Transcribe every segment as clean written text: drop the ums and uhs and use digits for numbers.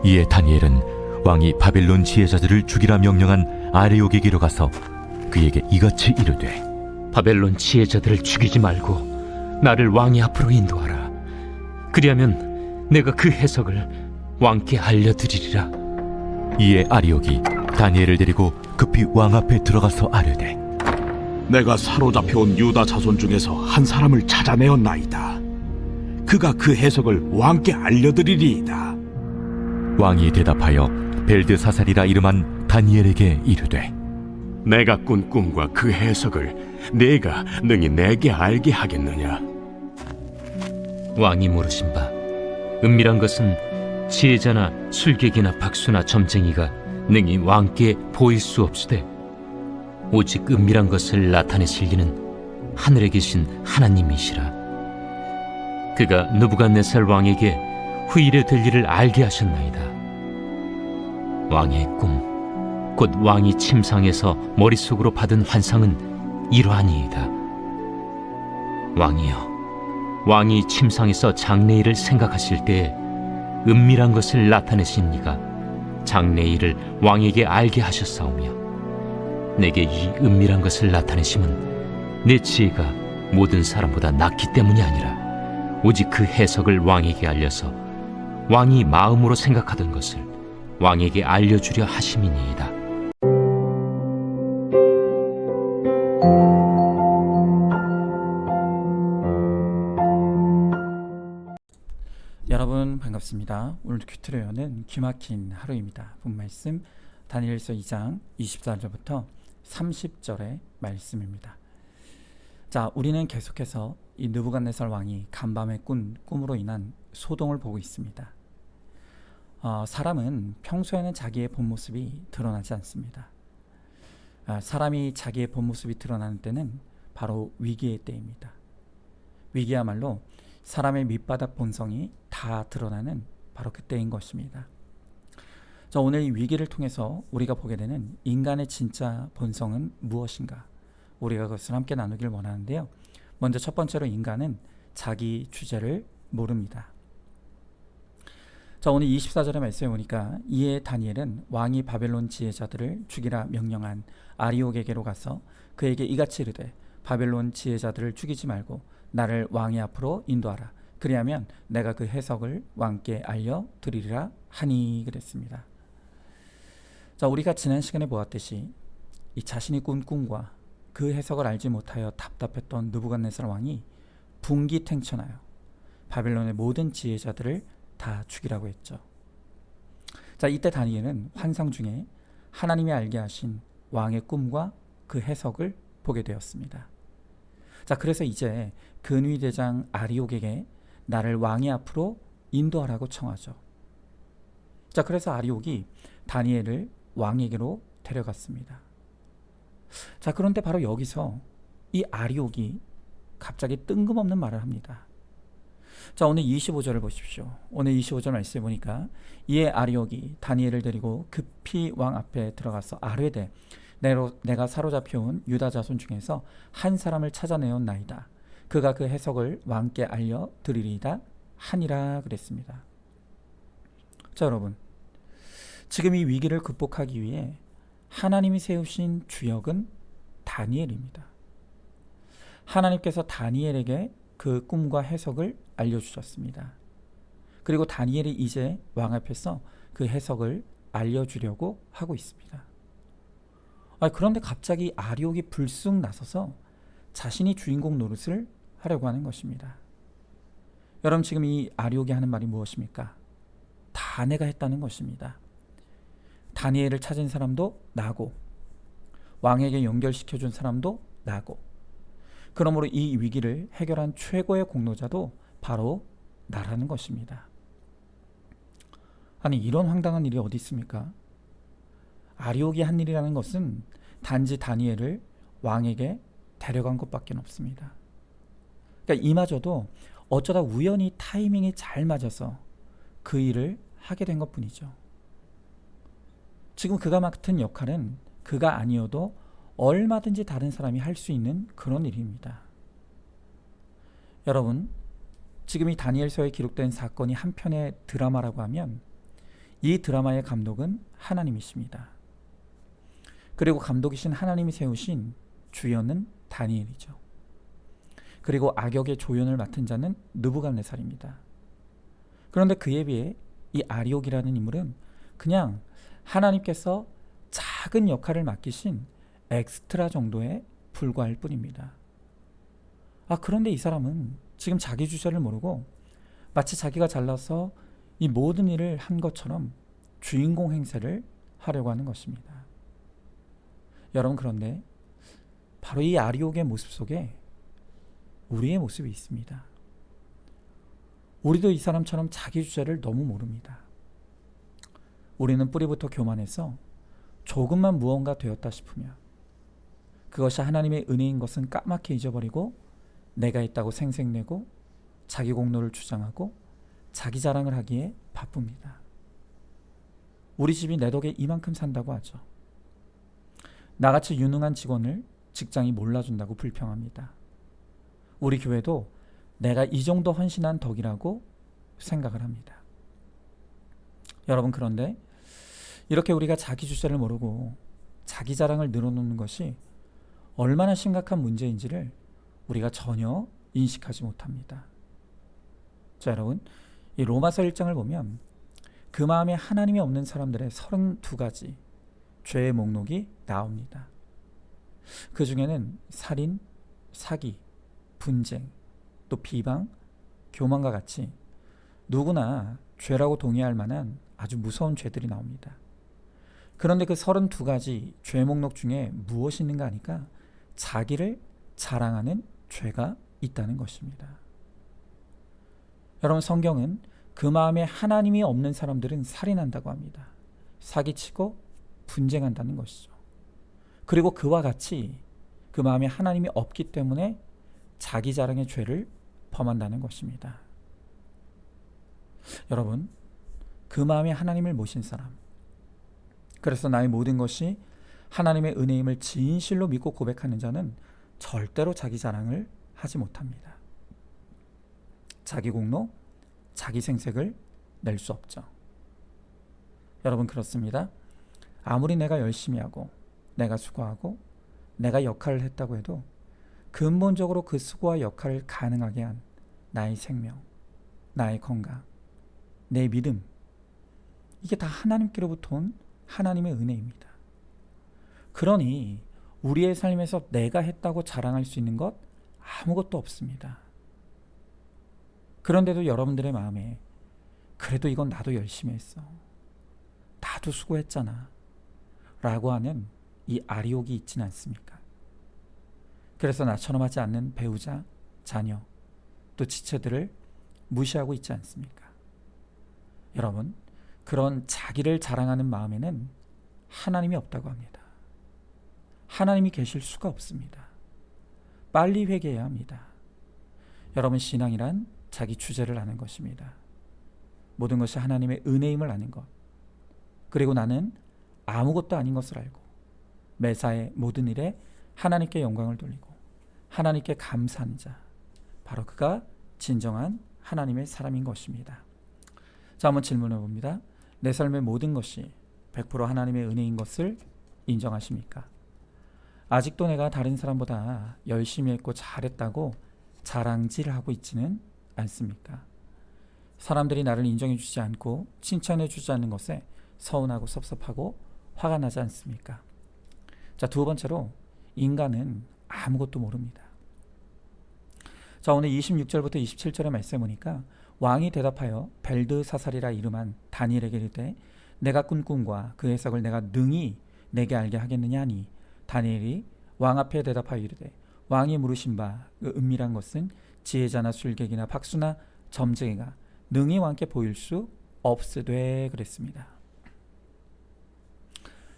이에 다니엘은 왕이 바벨론 지혜자들을 죽이라 명령한 아레옥에게로 가서 그에게 이같이 이르되, 바벨론 지혜자들을 죽이지 말고 나를 왕의 앞으로 인도하라. 그리하면 내가 그 해석을 왕께 알려드리리라. 이에 아리옥이 다니엘을 데리고 급히 왕 앞에 들어가서 아뢰되, 내가 사로잡혀온 유다 자손 중에서 한 사람을 찾아내었나이다. 그가 그 해석을 왕께 알려드리리이다. 왕이 대답하여 벨드사살이라 이름한 다니엘에게 이르되, 내가 꾼 꿈과 그 해석을 네가 능히 내게 알게 하겠느냐? 왕이 물으신 바, 은밀한 것은 지혜자나 술객이나 박수나 점쟁이가 능히 왕께 보일 수 없으되 오직 은밀한 것을 나타내실 이는 하늘에 계신 하나님이시라. 그가 느부갓네살 왕에게 후일에 될 일을 알게 하셨나이다. 왕의 꿈, 곧 왕이 침상에서 머릿속으로 받은 환상은 이러하니이다. 왕이여, 왕이 침상에서 장래일을 생각하실 때에 은밀한 것을 나타내신 이가 장래일을 왕에게 알게 하셨사오며, 내게 이 은밀한 것을 나타내심은 내 지혜가 모든 사람보다 낫기 때문이 아니라 오직 그 해석을 왕에게 알려서 왕이 마음으로 생각하던 것을 왕에게 알려주려 하심이니이다. 여러분 반갑습니다. 오늘 큐트레어는 기막힌 하루입니다. 본 말씀 다니엘서 2장 24절부터 30절의 말씀입니다. 자, 우리는 계속해서 이 느부갓네살 왕이 간밤에 꾼 꿈으로 인한 소동을 보고 있습니다. 사람은 평소에는 자기의 본 모습이 드러나지 않습니다. 사람이 자기의 본 모습이 드러나는 때는 바로 위기의 때입니다. 위기야말로 사람의 밑바닥 본성이 다 드러나는 바로 그때인 것입니다. 자, 오늘 이 위기를 통해서 우리가 보게 되는 인간의 진짜 본성은 무엇인가? 우리가 그것을 함께 나누길 원하는데요. 먼저 첫 번째로 인간은 자기 주제를 모릅니다. 자, 오늘 24절의 말씀에 보니까 이에 다니엘은 왕이 바벨론 지혜자들을 죽이라 명령한 아리옥에게로 가서 그에게 이같이 이르되, 바벨론 지혜자들을 죽이지 말고 나를 왕의 앞으로 인도하라. 그리하면 내가 그 해석을 왕께 알려드리리라 하니 그랬습니다. 자, 우리가 지난 시간에 보았듯이 이 자신이 꾼 꿈과 그 해석을 알지 못하여 답답했던 느부갓네살 왕이 분기탱천하여 바벨론의 모든 지혜자들을 다 죽이라고 했죠. 자, 이때 다니엘은 환상 중에 하나님이 알게 하신 왕의 꿈과 그 해석을 보게 되었습니다. 자, 그래서 이제 근위대장 아리옥에게 나를 왕의 앞으로 인도하라고 청하죠. 자, 그래서 아리옥이 다니엘을 왕에게로 데려갔습니다. 자, 그런데 바로 여기서 이 아리옥이 갑자기 뜬금없는 말을 합니다. 자, 오늘 25절을 보십시오. 오늘 25절 말씀해 보니까 이에 아리옥이 다니엘을 데리고 급히 왕 앞에 들어가서 아뢰되, 내가 사로잡혀온 유다 자손 중에서 한 사람을 찾아내었나이다. 그가 그 해석을 왕께 알려드리리이다 하니라 그랬습니다. 자, 여러분, 지금 이 위기를 극복하기 위해 하나님이 세우신 주역은 다니엘입니다. 하나님께서 다니엘에게 그 꿈과 해석을 알려주셨습니다. 그리고 다니엘이 이제 왕 앞에서 그 해석을 알려주려고 하고 있습니다. 그런데 갑자기 아리옥이 불쑥 나서서 자신이 주인공 노릇을 하려고 하는 것입니다. 여러분, 지금 이 아리옥이 하는 말이 무엇입니까? 다 내가 했다는 것입니다. 다니엘을 찾은 사람도 나고, 왕에게 연결시켜준 사람도 나고, 그러므로 이 위기를 해결한 최고의 공로자도 바로 나라는 것입니다. 아니, 이런 황당한 일이 어디 있습니까? 아리옥이 한 일이라는 것은 단지 다니엘을 왕에게 데려간 것밖에 없습니다. 그러니까 이마저도 어쩌다 우연히 타이밍이 잘 맞아서 그 일을 하게 된 것뿐이죠. 지금 그가 맡은 역할은 그가 아니어도 얼마든지 다른 사람이 할 수 있는 그런 일입니다. 여러분, 지금 이 다니엘서에 기록된 사건이 한편의 드라마라고 하면 이 드라마의 감독은 하나님이십니다. 그리고 감독이신 하나님이 세우신 주연은 다니엘이죠. 그리고 악역의 조연을 맡은 자는 느부갓네살입니다. 그런데 그에 비해 이 아리옥이라는 인물은 그냥 하나님께서 작은 역할을 맡기신 엑스트라 정도에 불과할 뿐입니다. 그런데 이 사람은 지금 자기 주제를 모르고 마치 자기가 잘나서 이 모든 일을 한 것처럼 주인공 행세를 하려고 하는 것입니다. 여러분, 그런데 바로 이 아리옥의 모습 속에 우리의 모습이 있습니다. 우리도 이 사람처럼 자기 주제를 너무 모릅니다. 우리는 뿌리부터 교만해서 조금만 무언가 되었다 싶으면 그것이 하나님의 은혜인 것은 까맣게 잊어버리고 내가 있다고 생색내고 자기 공로를 주장하고 자기 자랑을 하기에 바쁩니다. 우리 집이 내 덕에 이만큼 산다고 하죠. 나같이 유능한 직원을 직장이 몰라준다고 불평합니다. 우리 교회도 내가 이 정도 헌신한 덕이라고 생각을 합니다. 여러분, 그런데 이렇게 우리가 자기 주제를 모르고 자기 자랑을 늘어놓는 것이 얼마나 심각한 문제인지를 우리가 전혀 인식하지 못합니다. 자, 여러분, 이 로마서 1장을 보면 그 마음에 하나님이 없는 사람들의 32가지 죄의 목록이 나옵니다. 그 중에는 살인, 사기, 분쟁, 또 비방, 교만과 같이 누구나 죄라고 동의할 만한 아주 무서운 죄들이 나옵니다. 그런데 그 32가지 죄 목록 중에 무엇이 있는가 하니까 자기를 자랑하는 죄가 있다는 것입니다. 여러분, 성경은 그 마음에 하나님이 없는 사람들은 살인한다고 합니다. 사기치고 분쟁한다는 것이죠. 그리고 그와 같이 그 마음에 하나님이 없기 때문에 자기 자랑의 죄를 범한다는 것입니다. 여러분, 그 마음에 하나님을 모신 사람, 그래서 나의 모든 것이 하나님의 은혜임을 진실로 믿고 고백하는 자는 절대로 자기 자랑을 하지 못합니다. 자기 공로, 자기 생색을 낼 수 없죠. 여러분, 그렇습니다. 아무리 내가 열심히 하고 내가 수고하고 내가 역할을 했다고 해도 근본적으로 그 수고와 역할을 가능하게 한 나의 생명, 나의 건강, 내 믿음, 이게 다 하나님께로부터 온 하나님의 은혜입니다. 그러니 우리의 삶에서 내가 했다고 자랑할 수 있는 것 아무것도 없습니다. 그런데도 여러분들의 마음에 그래도 이건 나도 열심히 했어, 나도 수고했잖아 라고 하는 이 아리옥이 있지는 않습니까? 그래서 나처럼 하지 않는 배우자, 자녀, 또 지체들을 무시하고 있지 않습니까? 여러분, 그런 자기를 자랑하는 마음에는 하나님이 없다고 합니다. 하나님이 계실 수가 없습니다. 빨리 회개해야 합니다. 여러분, 신앙이란 자기 주제를 아는 것입니다. 모든 것이 하나님의 은혜임을 아는 것, 그리고 나는 아무것도 아닌 것을 알고 매사의 모든 일에 하나님께 영광을 돌리고 하나님께 감사하는 자, 바로 그가 진정한 하나님의 사람인 것입니다. 자, 한번 질문해 봅니다. 내 삶의 모든 것이 100% 하나님의 은혜인 것을 인정하십니까? 아직도 내가 다른 사람보다 열심히 했고 잘했다고 자랑질하고 있지는 않습니까? 사람들이 나를 인정해 주지 않고 칭찬해 주지 않는 것에 서운하고 섭섭하고 화가 나지 않습니까? 자, 두 번째로 인간은 아무것도 모릅니다. 자, 오늘 26절부터 27절의 말씀에 보니까 왕이 대답하여 벨드사살이라 이름한 다니엘에게 이르되 내가 꾼 꿈과 그 해석을 내가 능히 내게 알게 하겠느냐 하니 다니엘이 왕 앞에 대답하여 이르되 왕이 물으신 바 그 은밀한 것은 지혜자나 술객이나 박수나 점쟁이가 능히 왕께 보일 수 없으되 그랬습니다.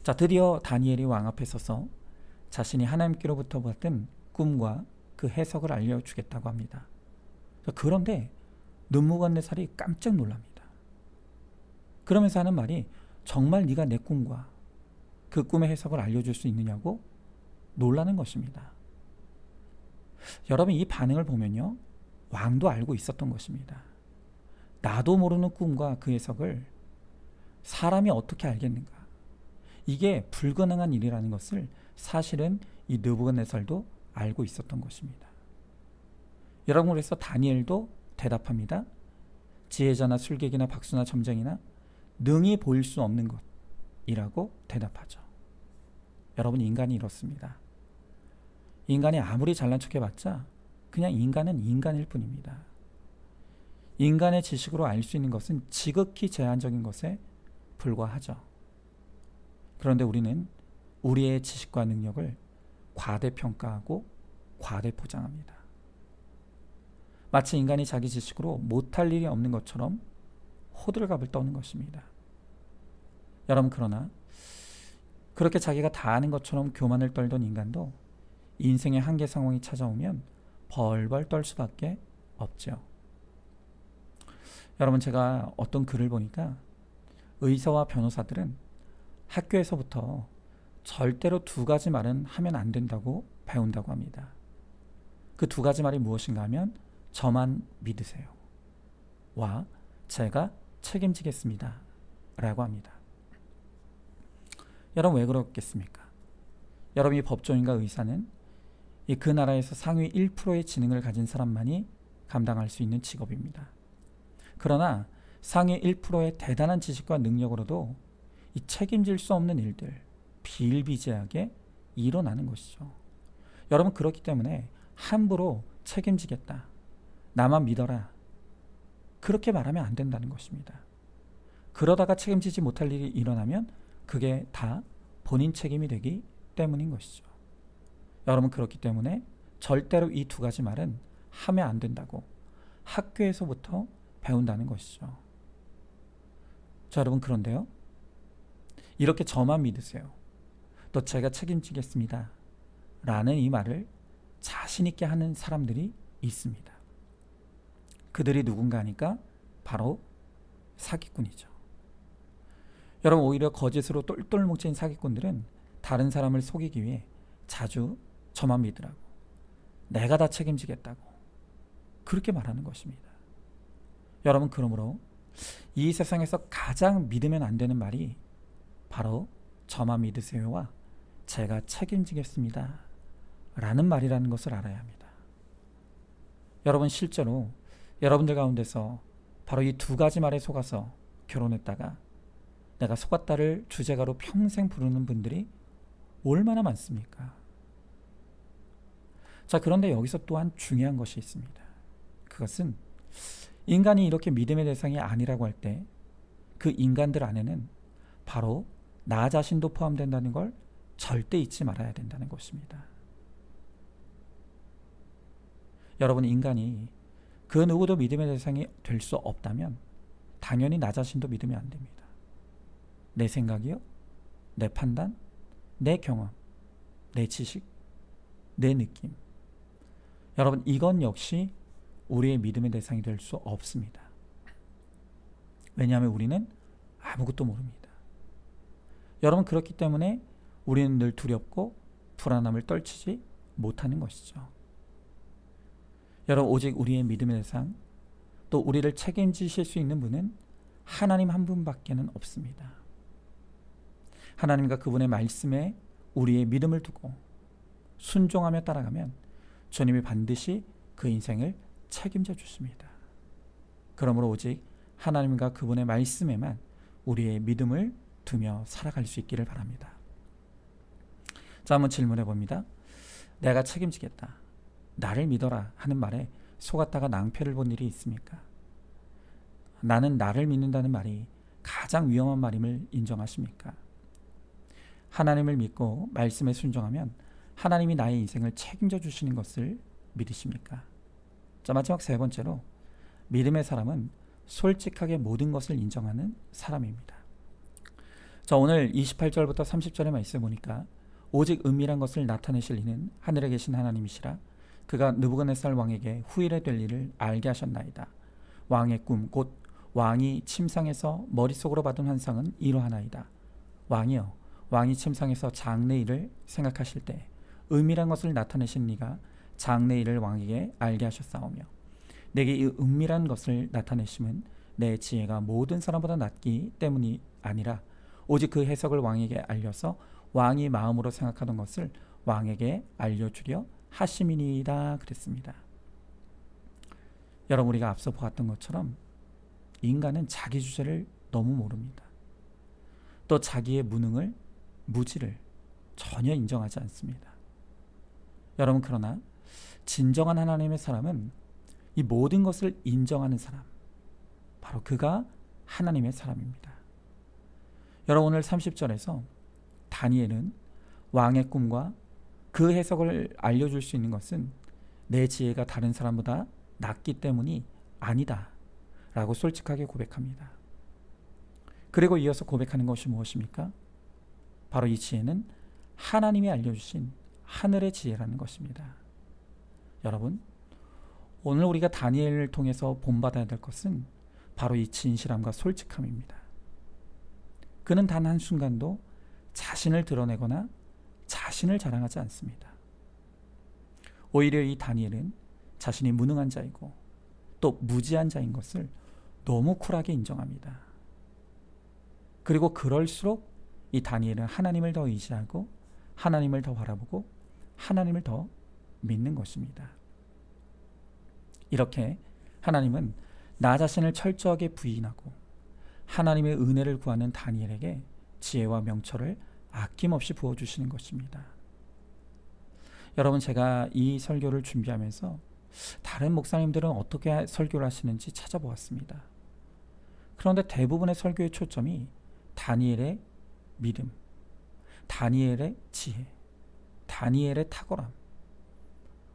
자, 드디어 다니엘이 왕 앞에 서서 자신이 하나님께로부터 받은 꿈과 그 해석을 알려주겠다고 합니다. 그런데 느부갓네살이 깜짝 놀랍니다. 그러면서 하는 말이 정말 네가 내 꿈과 그 꿈의 해석을 알려줄 수 있느냐고 놀라는 것입니다. 여러분, 이 반응을 보면요, 왕도 알고 있었던 것입니다. 나도 모르는 꿈과 그 해석을 사람이 어떻게 알겠는가? 이게 불가능한 일이라는 것을 사실은 이 느부갓네살도 알고 있었던 것입니다. 여러분, 그래서 다니엘도 대답합니다. 지혜자나 술객이나 박수나 점쟁이나 능히 보일 수 없는 것이라고 대답하죠. 여러분, 인간이 이렇습니다. 인간이 아무리 잘난 척 해봤자 그냥 인간은 인간일 뿐입니다. 인간의 지식으로 알 수 있는 것은 지극히 제한적인 것에 불과하죠. 그런데 우리는 우리의 지식과 능력을 과대평가하고 과대포장합니다. 마치 인간이 자기 지식으로 못할 일이 없는 것처럼 호들갑을 떠는 것입니다. 여러분, 그러나 그렇게 자기가 다 아는 것처럼 교만을 떨던 인간도 인생의 한계 상황이 찾아오면 벌벌 떨 수밖에 없죠. 여러분, 제가 어떤 글을 보니까 의사와 변호사들은 학교에서부터 절대로 두 가지 말은 하면 안 된다고 배운다고 합니다. 그 두 가지 말이 무엇인가 하면 저만 믿으세요 와 제가 책임지겠습니다 라고 합니다. 여러분, 왜 그렇겠습니까? 여러분이 법조인과 의사는 그 나라에서 상위 1%의 지능을 가진 사람만이 감당할 수 있는 직업입니다. 그러나 상위 1%의 대단한 지식과 능력으로도 이 책임질 수 없는 일들 비일비재하게 일어나는 것이죠. 여러분, 그렇기 때문에 함부로 책임지겠다, 나만 믿어라, 그렇게 말하면 안 된다는 것입니다. 그러다가 책임지지 못할 일이 일어나면 그게 다 본인 책임이 되기 때문인 것이죠. 여러분, 그렇기 때문에 절대로 이 두 가지 말은 하면 안 된다고 학교에서부터 배운다는 것이죠. 자, 여러분, 그런데요, 이렇게 저만 믿으세요, 또 제가 책임지겠습니다 라는 이 말을 자신 있게 하는 사람들이 있습니다. 그들이 누군가 하니까 바로 사기꾼이죠. 여러분, 오히려 거짓으로 똘똘 뭉친 사기꾼들은 다른 사람을 속이기 위해 자주 저만 믿으라고, 내가 다 책임지겠다고 그렇게 말하는 것입니다. 여러분, 그러므로 이 세상에서 가장 믿으면 안 되는 말이 바로 저만 믿으세요와 제가 책임지겠습니다 라는 말이라는 것을 알아야 합니다. 여러분, 실제로 여러분들 가운데서 바로 이 두 가지 말에 속아서 결혼했다가 내가 속았다를 주제가로 평생 부르는 분들이 얼마나 많습니까? 자, 그런데 여기서 또한 중요한 것이 있습니다. 그것은 인간이 이렇게 믿음의 대상이 아니라고 할 때 그 인간들 안에는 바로 나 자신도 포함된다는 걸 절대 잊지 말아야 된다는 것입니다. 여러분, 인간이 그 누구도 믿음의 대상이 될 수 없다면 당연히 나 자신도 믿으면 안 됩니다. 내 생각이요, 내 판단, 내 경험, 내 지식, 내 느낌, 여러분, 이건 역시 우리의 믿음의 대상이 될 수 없습니다. 왜냐하면 우리는 아무것도 모릅니다. 여러분, 그렇기 때문에 우리는 늘 두렵고 불안함을 떨치지 못하는 것이죠. 여러분, 오직 우리의 믿음의 대상, 또 우리를 책임지실 수 있는 분은 하나님 한 분밖에는 없습니다. 하나님과 그분의 말씀에 우리의 믿음을 두고 순종하며 따라가면 주님이 반드시 그 인생을 책임져 주십니다. 그러므로 오직 하나님과 그분의 말씀에만 우리의 믿음을 두며 살아갈 수 있기를 바랍니다. 자, 한번 질문해 봅니다. 내가 책임지겠다, 나를 믿어라 하는 말에 속았다가 낭패를 본 일이 있습니까? 나는 나를 믿는다는 말이 가장 위험한 말임을 인정하십니까? 하나님을 믿고 말씀에 순종하면 하나님이 나의 인생을 책임져 주시는 것을 믿으십니까? 자, 마지막 세 번째로, 믿음의 사람은 솔직하게 모든 것을 인정하는 사람입니다. 자, 오늘 28절부터 30절의 말씀 보니까 오직 은밀한 것을 나타내실 이는 하늘에 계신 하나님이시라. 그가 느부갓네살 왕에게 후일에 될 일을 알게 하셨나이다. 왕의 꿈 곧 왕이 침상에서 머릿속으로 받은 환상은 이러하나이다. 왕이여, 왕이 침상에서 장래일을 생각하실 때 은밀한 것을 나타내신 네가 장래일을 왕에게 알게 하셨사오며, 내게 이 은밀한 것을 나타내심은 내 지혜가 모든 사람보다 낮기 아니라 오직 그 해석을 왕에게 알려서 왕이 마음으로 생각하던 것을 왕에게 알려주려 하심이니이다 그랬습니다. 여러분, 우리가 앞서 보았던 것처럼 인간은 자기 주제를 너무 모릅니다. 또 자기의 무능을, 무지를 전혀 인정하지 않습니다. 여러분, 그러나 진정한 하나님의 사람은 이 모든 것을 인정하는 사람, 바로 그가 하나님의 사람입니다. 여러분, 오늘 30절에서 다니엘은 왕의 꿈과 그 해석을 알려줄 수 있는 것은 내 지혜가 다른 사람보다 낫기 때문이 아니다 라고 솔직하게 고백합니다. 그리고 이어서 고백하는 것이 무엇입니까? 바로 이 지혜는 하나님이 알려주신 하늘의 지혜라는 것입니다. 여러분, 오늘 우리가 다니엘을 통해서 본받아야 될 것은 바로 이 진실함과 솔직함입니다. 그는 단 한순간도 자신을 드러내거나 자신을 자랑하지 않습니다. 오히려 이 다니엘은 자신이 무능한 자이고 또 무지한 자인 것을 너무 쿨하게 인정합니다. 그리고 그럴수록 이 다니엘은 하나님을 더 의지하고 하나님을 더 바라보고 하나님을 더 믿는 것입니다. 이렇게 하나님은 나 자신을 철저하게 부인하고 하나님의 은혜를 구하는 다니엘에게 지혜와 명철을 아낌없이 부어주시는 것입니다. 여러분, 제가 이 설교를 준비하면서 다른 목사님들은 어떻게 설교를 하시는지 찾아보았습니다. 그런데 대부분의 설교의 초점이 다니엘의 믿음, 다니엘의 지혜, 다니엘의 탁월함,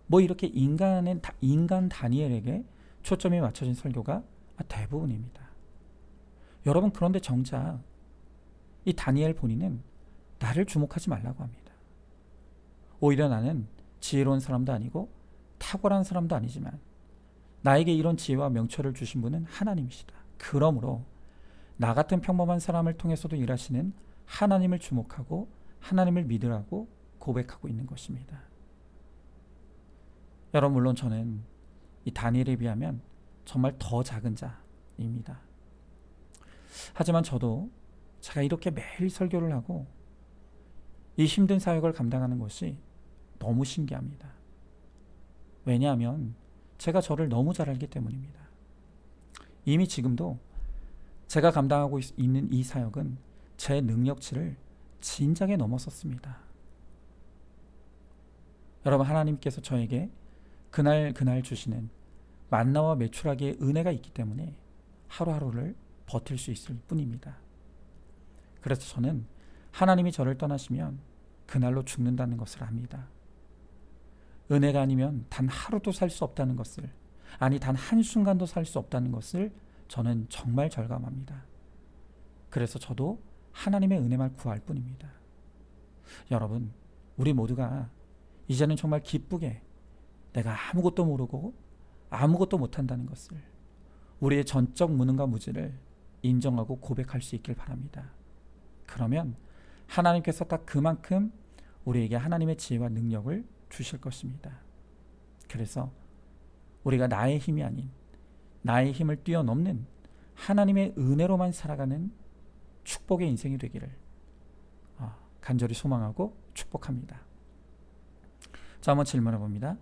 뭐 이렇게 인간 다니엘에게 초점이 맞춰진 설교가 대부분입니다. 여러분, 그런데 정작 이 다니엘 본인은 나를 주목하지 말라고 합니다. 오히려 나는 지혜로운 사람도 아니고 탁월한 사람도 아니지만 나에게 이런 지혜와 명철을 주신 분은 하나님이시다. 그러므로 나 같은 평범한 사람을 통해서도 일하시는 하나님을 주목하고 하나님을 믿으라고 고백하고 있는 것입니다. 여러분, 물론 저는 이 다니엘에 비하면 정말 더 작은 자입니다. 하지만 저도 제가 이렇게 매일 설교를 하고 이 힘든 사역을 감당하는 것이 너무 신기합니다. 왜냐하면 제가 저를 너무 잘 알기 때문입니다. 이미 지금도 제가 감당하고 있는 이 사역은 제 능력치를 진작에 넘어섰습니다. 여러분, 하나님께서 저에게 그날 주시는 만나와 메추라기의 은혜가 있기 때문에 하루하루를 버틸 수 있을 뿐입니다. 그래서 저는 하나님이 저를 떠나시면 그날로 죽는다는 것을 압니다. 은혜가 아니면 단 하루도 살 수 없다는 것을, 아니 단 한순간도 살 수 없다는 것을 저는 정말 절감합니다. 그래서 저도 하나님의 은혜만 구할 뿐입니다. 여러분, 우리 모두가 이제는 정말 기쁘게 내가 아무것도 모르고 아무것도 못한다는 것을, 우리의 전적 무능과 무지를 인정하고 고백할 수 있길 바랍니다. 그러면 하나님께서 딱 그만큼 우리에게 하나님의 지혜와 능력을 주실 것입니다. 그래서 우리가 나의 힘이 아닌 나의 힘을 뛰어넘는 하나님의 은혜로만 살아가는 축복의 인생이 되기를 간절히 소망하고 축복합니다. 자, 한번 질문해 봅니다.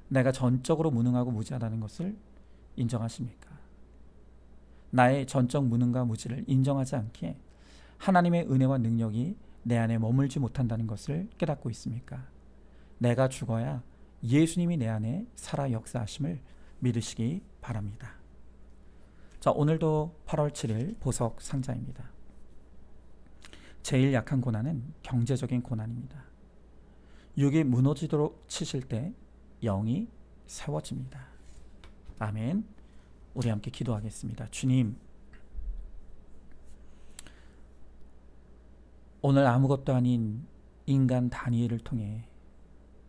내가 전적으로 무능하고 무지하다는 것을 인정하십니까? 나의 전적 무능과 무지를 인정하지 않기에 하나님의 은혜와 능력이 내 안에 머물지 못한다는 것을 깨닫고 있습니까? 내가 죽어야 예수님이 내 안에 살아 역사하심을 믿으시기 바랍니다. 자, 오늘도 8월 7일 보석 상자입니다. 제일 약한 고난은 경제적인 고난입니다. 육이 무너지도록 치실 때 영이 세워집니다. 아멘. 우리 함께 기도하겠습니다. 주님, 오늘 아무것도 아닌 인간 다니엘을 통해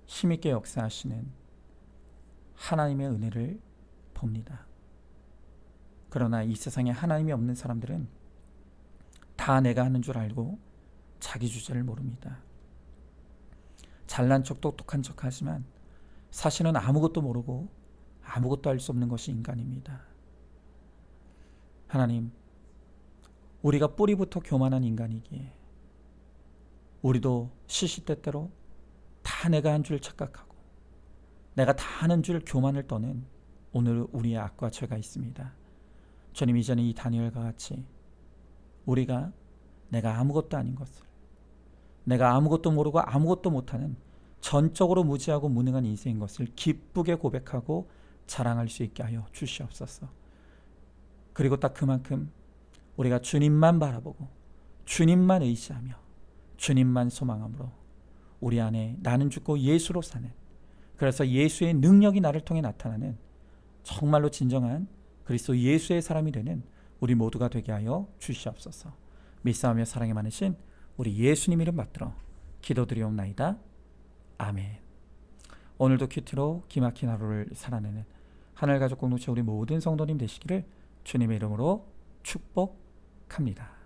힘있게 역사하시는 하나님의 은혜를 봅니다. 그러나 이 세상에 하나님이 없는 사람들은 다 내가 하는 줄 알고 자기 주제를 모릅니다. 잘난 척 똑똑한 척 하지만 사실은 아무것도 모르고 아무것도 할 수 없는 것이 인간입니다. 하나님, 우리가 뿌리부터 교만한 인간이기에 우리도 시시때때로 다 내가 한 줄 착각하고 내가 다 하는 줄 교만을 떠는 오늘 우리의 악과 죄가 있습니다. 주님, 이전에 이 다니엘과 같이 우리가 내가 아무것도 아닌 것을, 내가 아무것도 모르고 아무것도 못하는 전적으로 무지하고 무능한 인생인 것을 기쁘게 고백하고 자랑할 수 있게 하여 주시옵소서. 그리고 딱 그만큼 우리가 주님만 바라보고 주님만 의지하며 주님만 소망함으로 우리 안에 나는 죽고 예수로 사는, 그래서 예수의 능력이 나를 통해 나타나는 정말로 진정한 그리스도 예수의 사람이 되는 우리 모두가 되게 하여 주시옵소서. 믿사오며 사랑이 많으신 우리 예수님 이름 받들어 기도드리옵나이다. 아멘. 오늘도 큐티로 기막힌 하루를 살아내는 하늘가족 공동체 우리 모든 성도님 되시기를 주님의 이름으로 축복합니다.